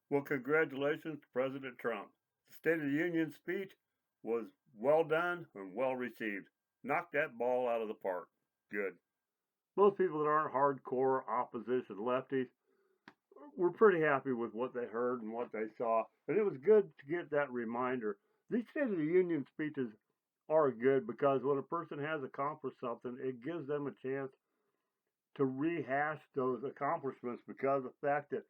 Well, congratulations to President Trump. The State of the Union speech was well done and well received. Knocked that ball out of the park. Good. Most people that aren't hardcore opposition lefties were pretty happy with what they heard and what they saw. And it was good to get that reminder. These State of the Union speeches are good because when a person has accomplished something, it gives them a chance to rehash those accomplishments because of the fact that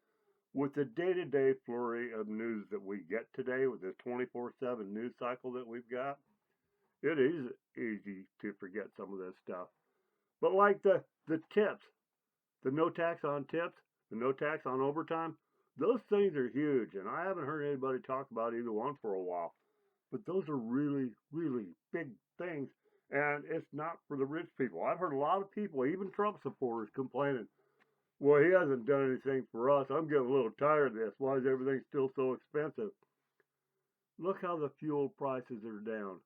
with the day-to-day flurry of news that we get today, with this 24/7 news cycle that we've got, it is easy to forget some of this stuff. But like the tips, the no tax on tips, the no tax on overtime, those things are huge, and I haven't heard anybody talk about either one for a while. But those are really, really big things, and it's not for the rich people. I've heard a lot of people, even Trump supporters, complaining, well, he hasn't done anything for us. I'm getting a little tired of this. Why is everything still so expensive? Look how the fuel prices are down.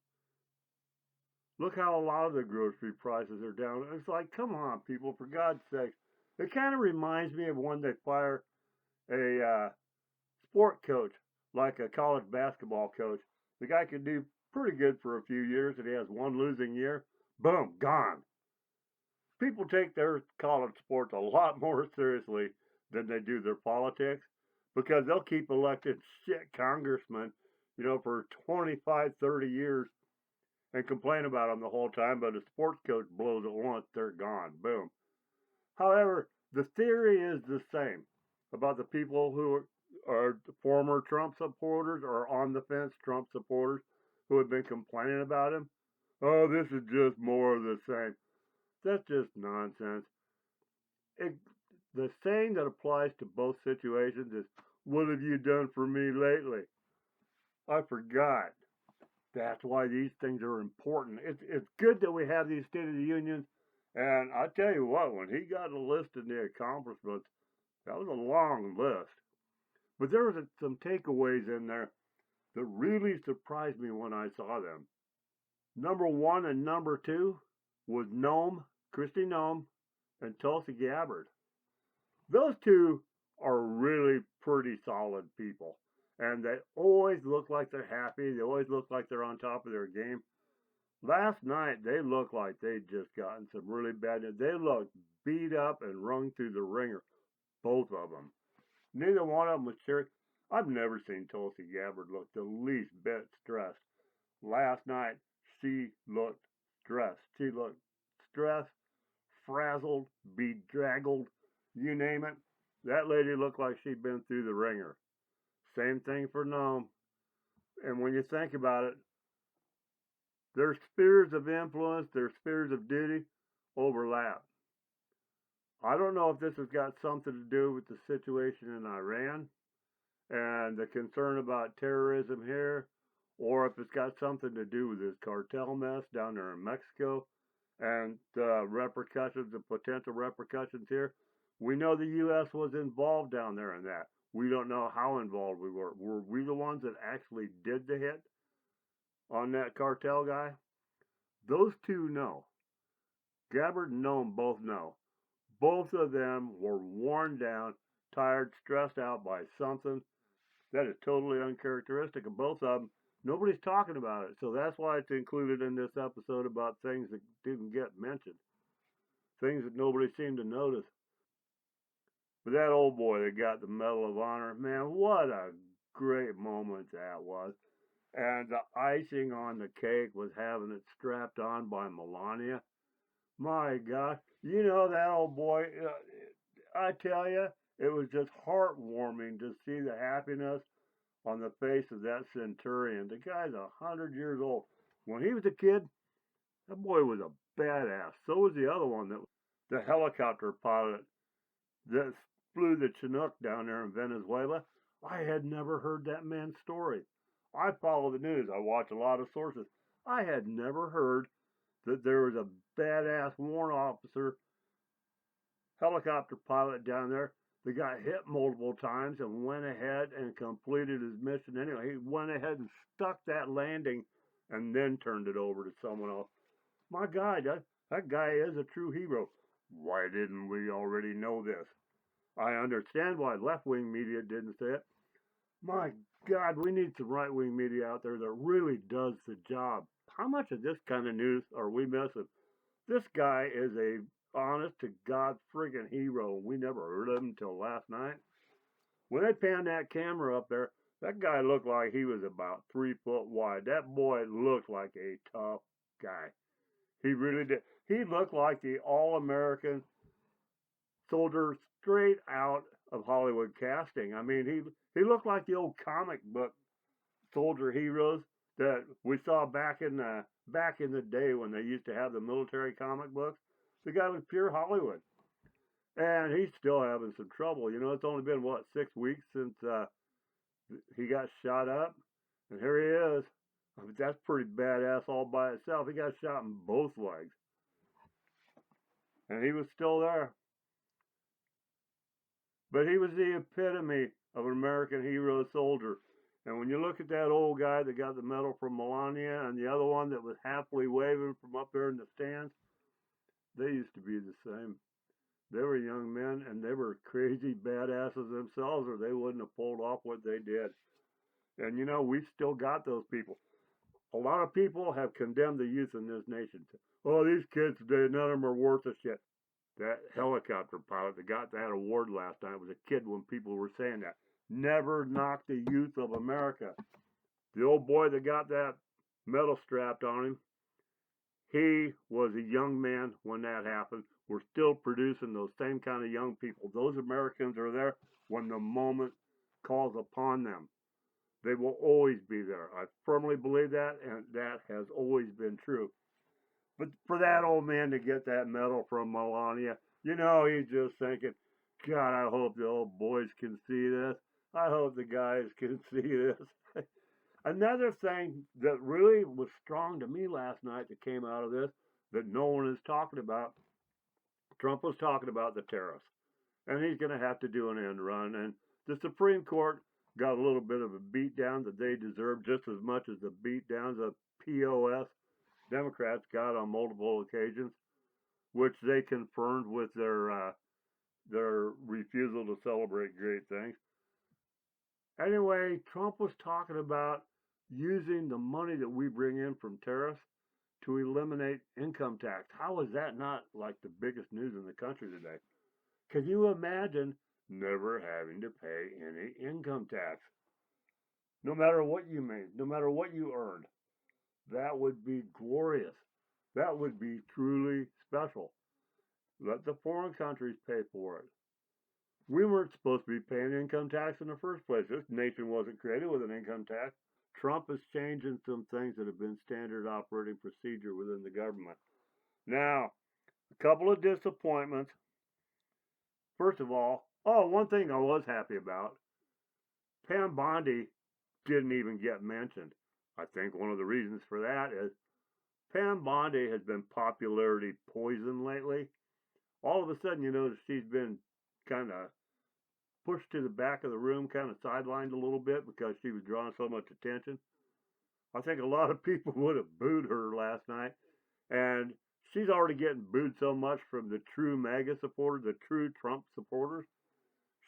Look how a lot of the grocery prices are down. It's like, come on, people, for God's sake. It kind of reminds me of when they fire a sport coach, like a college basketball coach. The guy could do pretty good for a few years, and he has one losing year. Boom, gone. People take their college sports a lot more seriously than they do their politics because they'll keep electing shit congressmen, for 25, 30 years and complain about them the whole time, but a sports coach blows it once, they're gone. Boom. However, the theory is the same about the people who are former Trump supporters or on the fence Trump supporters who have been complaining about him. Oh, this is just more of the same. That's just nonsense. It, the saying that applies to both situations is, what have you done for me lately? I forgot. That's why these things are important. It's good that we have these State of the Unions. And I tell you what, when he got a list of the accomplishments, that was a long list. But there was some takeaways in there that really surprised me when I saw them. Number one and number two was Kristi Noem, and Tulsi Gabbard. Those two are really pretty solid people. And they always look like they're happy. They always look like they're on top of their game. Last night, they looked like they'd just gotten some really bad news. They looked beat up and wrung through the ringer, both of them. Neither one of them was serious. I've never seen Tulsi Gabbard look the least bit stressed. Last night, she looked stressed. She looked stressed, frazzled, bedraggled, you name it. That lady looked like she'd been through the ringer. Same thing for Noam. And when you think about it, their spheres of influence, their spheres of duty overlap. I don't know if this has got something to do with the situation in Iran and the concern about terrorism here, or if it's got something to do with this cartel mess down there in Mexico and the repercussions, the potential repercussions here. We know the U.S. was involved down there in that. We don't know how involved we were. Were we the ones that actually did the hit on that cartel guy? Those two know. Gabbard and Noam both know. Both of them were worn down, tired, stressed out by something that is totally uncharacteristic of both of them. Nobody's talking about it, so that's why it's included in this episode about things that didn't get mentioned, things that nobody seemed to notice. But that old boy that got the Medal of Honor, man, what a great moment that was. And the icing on the cake was having it strapped on by Melania. My God, that old boy, I tell you, it was just heartwarming to see the happiness on the face of that centurion. The guy's 100 years old. When he was a kid, that boy was a badass. So was the other one, the helicopter pilot that flew the Chinook down there in Venezuela. I had never heard that man's story. I follow the news. I watch a lot of sources. I had never heard that there was a badass warrant officer helicopter pilot down there that got hit multiple times and went ahead and completed his mission anyway. He went ahead and stuck that landing and then turned it over to someone else. My God, that guy is a true hero. Why didn't we already know this? I understand why left-wing media didn't say it. My God, we need some right-wing media out there that really does the job. How much of this kind of news are we missing? This guy is a honest to God friggin' hero. We never heard of him until last night. When they panned that camera up there, that guy looked like he was about 3 foot wide. That boy looked like a tough guy. He really did. He looked like the all-American soldier straight out of Hollywood casting. I mean, he looked like the old comic book soldier heroes that we saw back in the day when they used to have the military comic books. The guy was pure Hollywood, and he's still having some trouble. You know, it's only been what 6 weeks since he got shot up, and here he is. I mean, that's pretty badass all by itself. He got shot in both legs, and he was still there. But he was the epitome of an American hero soldier. And when you look at that old guy that got the medal from Melania and the other one that was happily waving from up there in the stands, they used to be the same. They were young men and they were crazy badasses themselves, or they wouldn't have pulled off what they did. And you know, we've still got those people. A lot of people have condemned the youth in this nation. Oh, these kids today, none of them are worth a shit. That helicopter pilot that got that award last night was a kid when people were saying that. Never knock the youth of America. The old boy that got that medal strapped on him, he was a young man when that happened. We're still producing those same kind of young people. Those Americans are there when the moment calls upon them. They will always be there. I firmly believe that, and that has always been true. But for that old man to get that medal from Melania, you know, he's just thinking, God, I hope the old boys can see this. I hope the guys can see this. Another thing that really was strong to me last night that came out of this that no one is talking about, Trump was talking about the tariffs. And he's going to have to do an end run. And the Supreme Court got a little bit of a beat down that they deserve just as much as the beat downs of POS Democrats got on multiple occasions, which they confirmed with their refusal to celebrate great things. Anyway, Trump was talking about using the money that we bring in from tariffs to eliminate income tax. How is that not like the biggest news in the country today? Can you imagine never having to pay any income tax? No matter what you made, no matter what you earned. That would be glorious. That would be truly special. Let the foreign countries pay for it. We weren't supposed to be paying income tax in the first place. This nation wasn't created with an income tax. Trump is changing some things that have been standard operating procedure within the government. Now, a couple of disappointments. First of all, one thing I was happy about, Pam Bondi didn't even get mentioned. I think one of the reasons for that is Pam Bondi has been popularity poisoned lately. All of a sudden, you notice she's been kind of pushed to the back of the room, kind of sidelined a little bit because she was drawing so much attention. I think a lot of people would have booed her last night, and she's already getting booed so much from the true MAGA supporters, the true Trump supporters.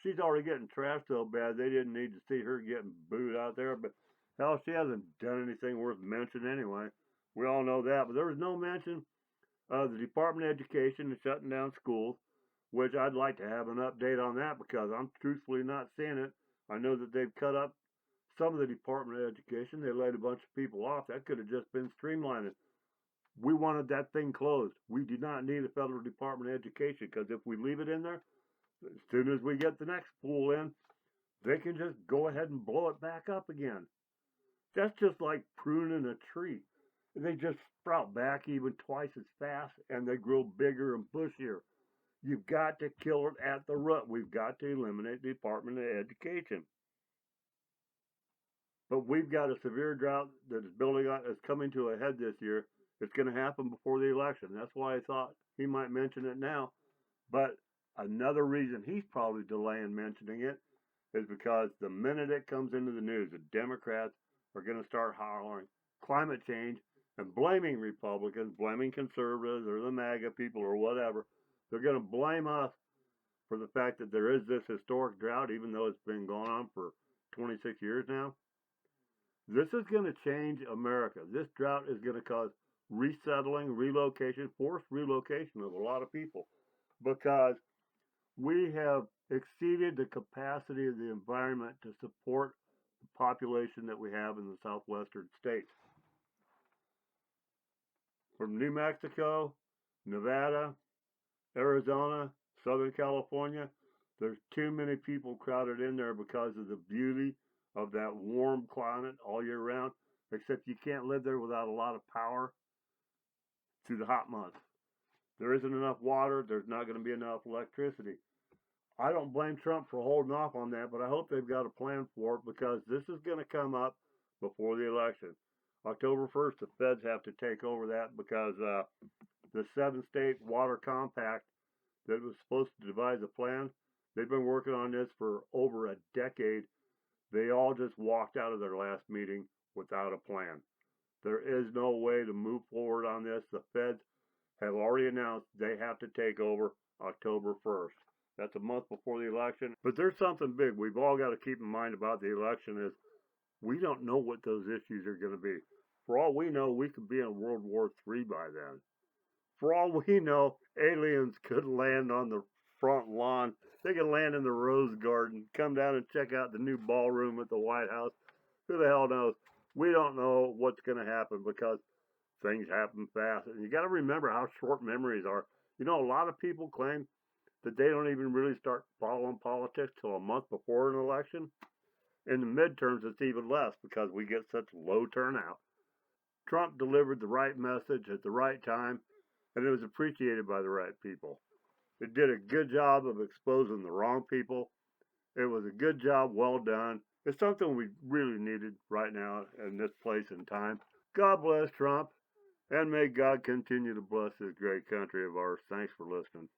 She's already getting trashed so bad they didn't need to see her getting booed out there. But hell, she hasn't done anything worth mentioning anyway. We all know that. But there was no mention of the Department of Education shutting down schools, which I'd like to have an update on that because I'm truthfully not seeing it. I know that they've cut up some of the Department of Education. They laid a bunch of people off. That could have just been streamlining. We wanted that thing closed. We do not need a federal Department of Education because if we leave it in there, as soon as we get the next pool in, they can just go ahead and blow it back up again. That's just like pruning a tree. They just sprout back even twice as fast and they grow bigger and bushier. You've got to kill it at the root. We've got to eliminate the Department of Education. But we've got a severe drought that is building up, is coming to a head this year. It's going to happen before the election. That's why I thought he might mention it now. But another reason he's probably delaying mentioning it is because the minute it comes into the news, the Democrats are going to start hollering climate change and blaming Republicans, blaming conservatives or the MAGA people or whatever. They're going to blame us for the fact that there is this historic drought, even though it's been going on for 26 years now. This is going to change America. This drought is going to cause resettling, relocation, forced relocation of a lot of people because we have exceeded the capacity of the environment to support the population that we have in the southwestern states. From New Mexico, Nevada, Arizona, Southern California, there's too many people crowded in there because of the beauty of that warm climate all year round, except you can't live there without a lot of power through the hot months. There isn't enough water. There's not going to be enough electricity. I don't blame Trump for holding off on that, but I hope they've got a plan for it because this is going to come up before the election. October 1st, the feds have to take over that because the 7-state water compact that was supposed to devise a plan, they've been working on this for over a decade. They all just walked out of their last meeting without a plan. There is no way to move forward on this. The feds have already announced they have to take over October 1st. That's a month before the election. But there's something big we've all got to keep in mind about the election is we don't know what those issues are going to be. For all we know, we could be in World War III by then. For all we know, aliens could land on the front lawn. They could land in the Rose Garden, come down and check out the new ballroom at the White House. Who the hell knows? We don't know what's going to happen because things happen fast. And you got to remember how short memories are. You know, a lot of people claim that they don't even really start following politics till a month before an election. In the midterms, it's even less because we get such low turnout. Trump delivered the right message at the right time, and it was appreciated by the right people. It did a good job of exposing the wrong people. It was a good job, well done. It's something we really needed right now in this place and time. God bless Trump, and may God continue to bless this great country of ours. Thanks for listening.